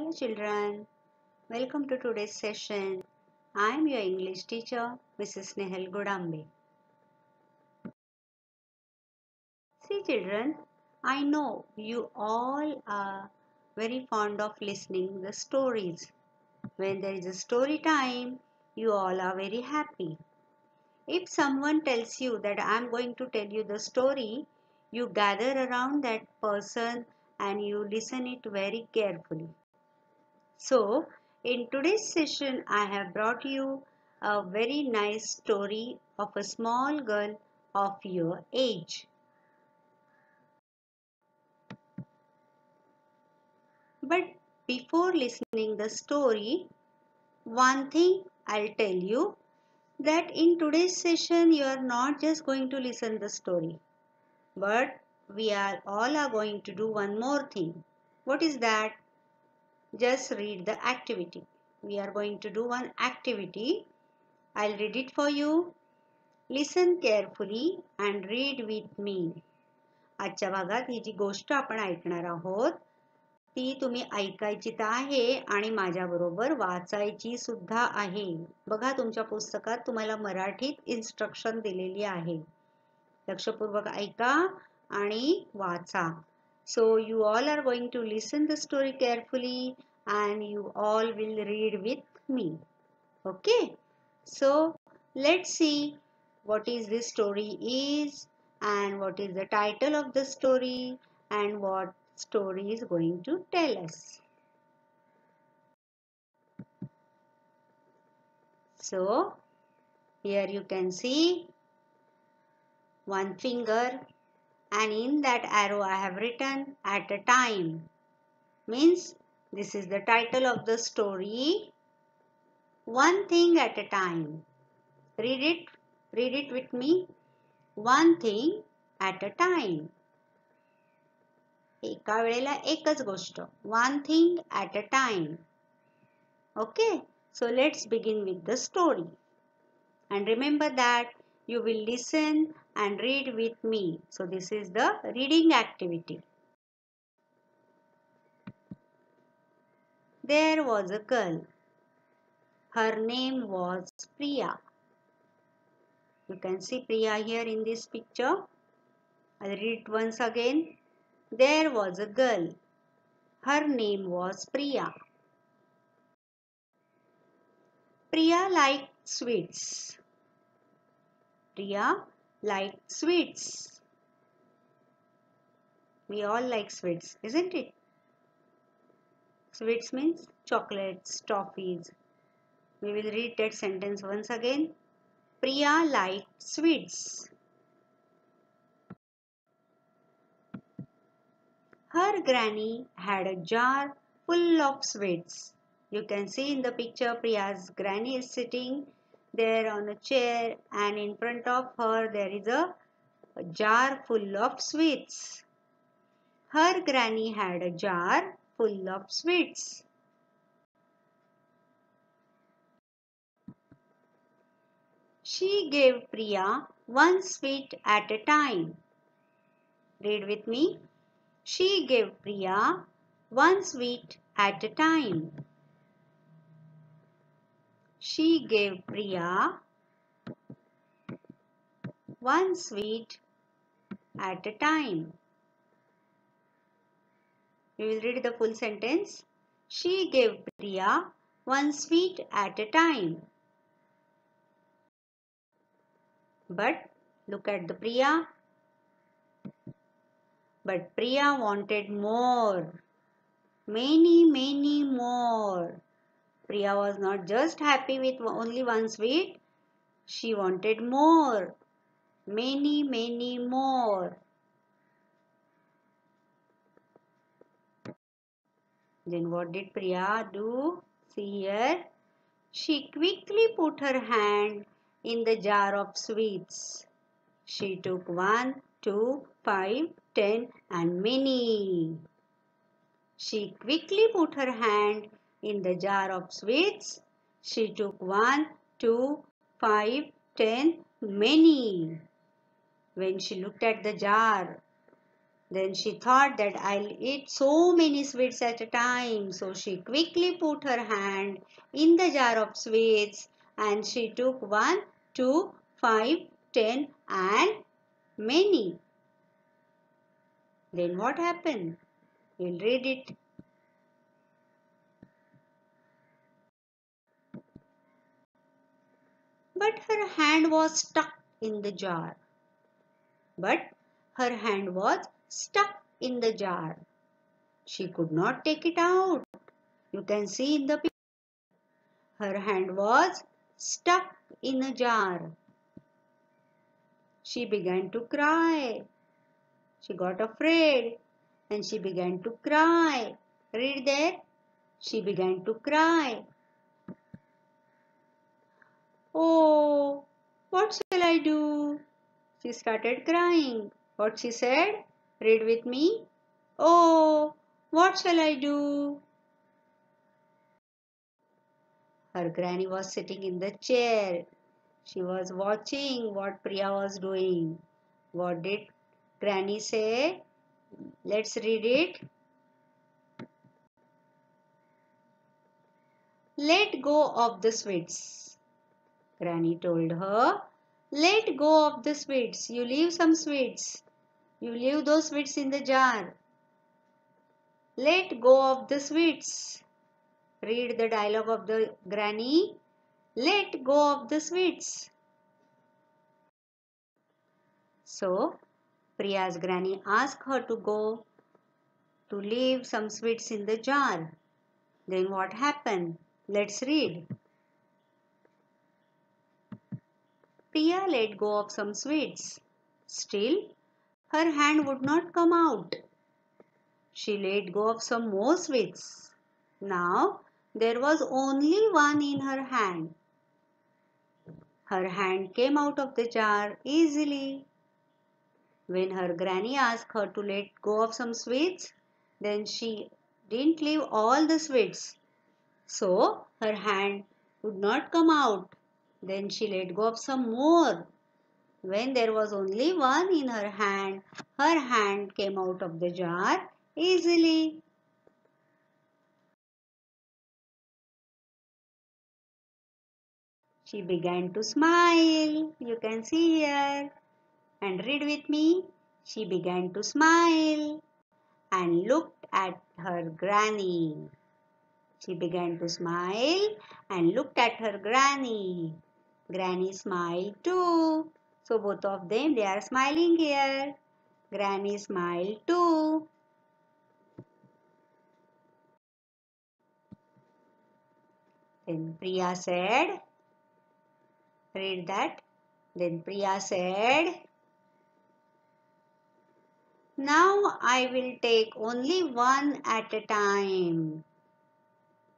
Hello children, welcome to today's session. I am your English teacher, Mrs. Nehal Godambe. See children, I know you all are very fond of listening the stories. When there is a story time, you all are very happy. If someone tells you that I am going to tell you the story, you gather around that person and you listen it very carefully. So, in today's session, I have brought you a very nice story of a small girl of your age. But before listening the story, one thing I'll tell you that in today's session, you are not just going to listen the story, but we are all are going to do one more thing. What is that? Just read the activity. We are going to do one activity. I'll read it for you. Listen carefully and read with me. आजच्या भागात ही जी गोष्ट आपण ऐकणार आहोत ती तुम्ही ऐकायची तर आहे आणि माझ्याबरोबर वाचायची सुद्धा आहे. बघा तुमच्या पुस्तकात तुम्हाला मराठीत इन्स्ट्रक्शन दिलेली आहे. लक्षपूर्वक ऐका आणि वाचा. So you all are going to listen the story carefully and you all will read with me. Okay? So let's see what is this story is and what is the title of the story and what story is going to tell us. So here you can see one finger and in that arrow I have written at a time. Means this is the title of the story, one thing at a time. Read it with me. One thing at a time. एका वेळेला एकच गोष्ट. One thing at a time. Okay, so let's begin with the story. And remember that you will listen and read with me. So this is the reading activity. There was a girl. Her name was Priya. You can see Priya here in this picture. I'll read it once again. There was a girl. Her name was Priya. Priya liked sweets. Priya liked sweets. We all like sweets, isn't it? Sweets means chocolates, toffees. We will read that sentence once again. Priya liked sweets. Her granny had a jar full of sweets. You can see in the picture Priya's granny is sitting there on a chair and in front of her there is a jar full of sweets. Her granny had a jar full of sweets. She gave Priya one sweet at a time. Read with me. She gave Priya one sweet at a time. She gave Priya one sweet at a time. We will read the full sentence. She gave Priya one sweet at a time. But look at the Priya. But Priya wanted more. Many more. Priya was not just happy with only one sweet. She wanted more. Many more. Then what did Priya do? See here. She quickly put her hand in the jar of sweets. She took 1, 2, 5, 10 and many. She quickly put her hand in the jar of sweets. She took 1, 2, 5, 10, many. When she looked at the jar, Then she thought that I'll eat so many sweets at a time. So she quickly put her hand in the jar of sweets and she took 1, 2, 5, 10 and many. Then what happened? We'll read it. But her hand was stuck in the jar. But her hand was stuck in the jar. She could not take it out. You can see in the picture. Her hand was stuck in a jar. She began to cry. She got afraid and she began to cry. Read there. She began to cry. Oh, what shall I do? She started crying. What she said? Read with me. Oh, what shall I do? Her granny was sitting in the chair. She was watching what Priya was doing. What did granny say? Let's read it. Let go of the sweets. Granny told her, let go of the sweets. You leave some sweets. You leave those sweets in the jar. Let go of the sweets. Read the dialogue of the granny. Let go of the sweets. So, Priya's granny asked her to go to leave some sweets in the jar. Then what happened? Let's read. Priya let go of some sweets. Still, her hand would not come out. She let go of some more sweets. Now, there was only one in her hand. Her hand came out of the jar easily. When her granny asked her to let go of some sweets, then she didn't leave all the sweets. So, her hand would not come out. Then she let go of some more. When there was only one in her hand came out of the jar easily. She began to smile. You can see here. And read with me. She began to smile and looked at her granny. She began to smile and looked at her granny. Granny smiled too. So both of them, they are smiling here. Granny smiled too. Then Priya said, read that. Then Priya said, now I will take only one at a time.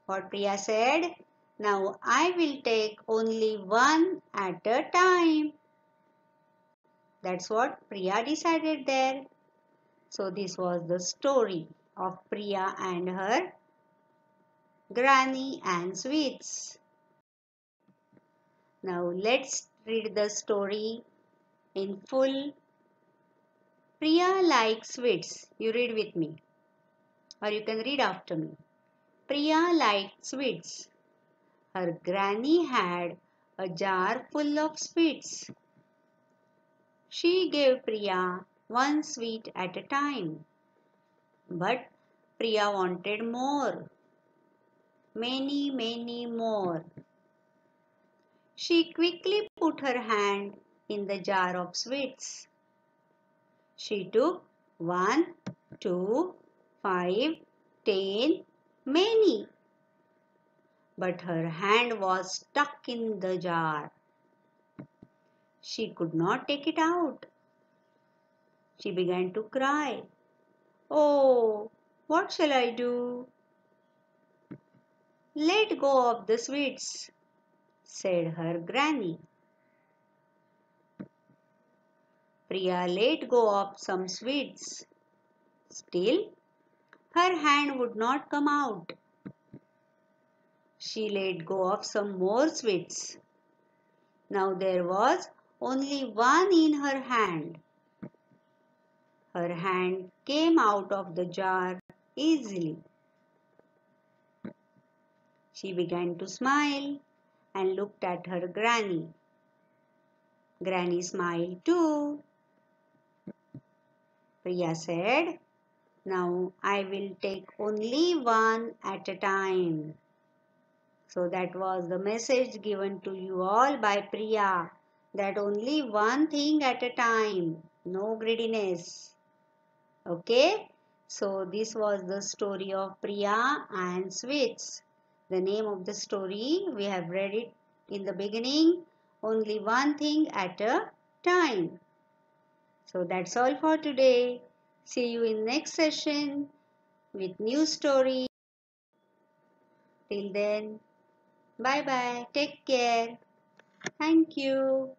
What Priya said? Now I will take only one at a time. That's what Priya decided there. So this was the story of Priya and her granny and sweets. Now let's read the story in full. Priya likes sweets. You read with me or you can read after me. Priya liked sweets. Her granny had a jar full of sweets. She gave Priya one sweet at a time. But Priya wanted more. Many more. She quickly put her hand in the jar of sweets. She took 1, 2, 5, 10, many. But her hand was stuck in the jar. She could not take it out. She began to cry. Oh, what shall I do? Let go of the sweets, said her granny. Priya let go of some sweets. Still, her hand would not come out. She let go of some more sweets. Now there was only one in her hand. Her hand came out of the jar easily. She began to smile and looked at her granny. Granny smiled too. Priya said, "Now I will take only one at a time." So that was the message given to you all by Priya, that only one thing at a time, no greediness. Okay, so this was the story of Priya and sweets. The name of the story, we have read it in the beginning, only one thing at a time. So that's all for today. See you in next session with new story. Till then, bye bye. Take care. Thank you.